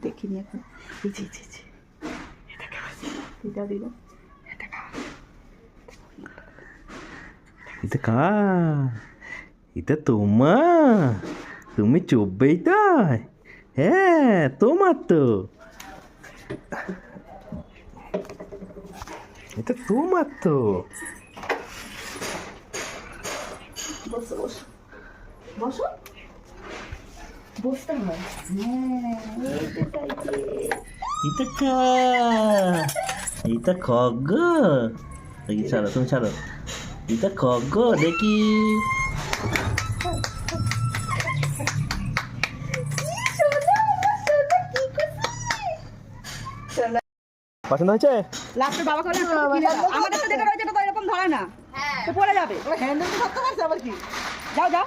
দেখিনি এখন। এটা কার? এটা তোমার? তুমি চুপবেই তাই? হ্যাঁ তোমার তো, এটা তোমার তো। বসো বসো বসো, বসতে হয়। এটা কার? এটা খগ্গ। দেখি ছাড়ো, তুমি ছাড়ো। এটা খগ্গ দেখি। পছন্দ হয়েছে? লাস্টে বাবা করে আমাদের তো দেখে রয়েছে, তো এরকম ধরে না, তো পড়ে যাবে। হ্যান্ডেল তো ধরতে পারছে আবার কি। যাও যাও।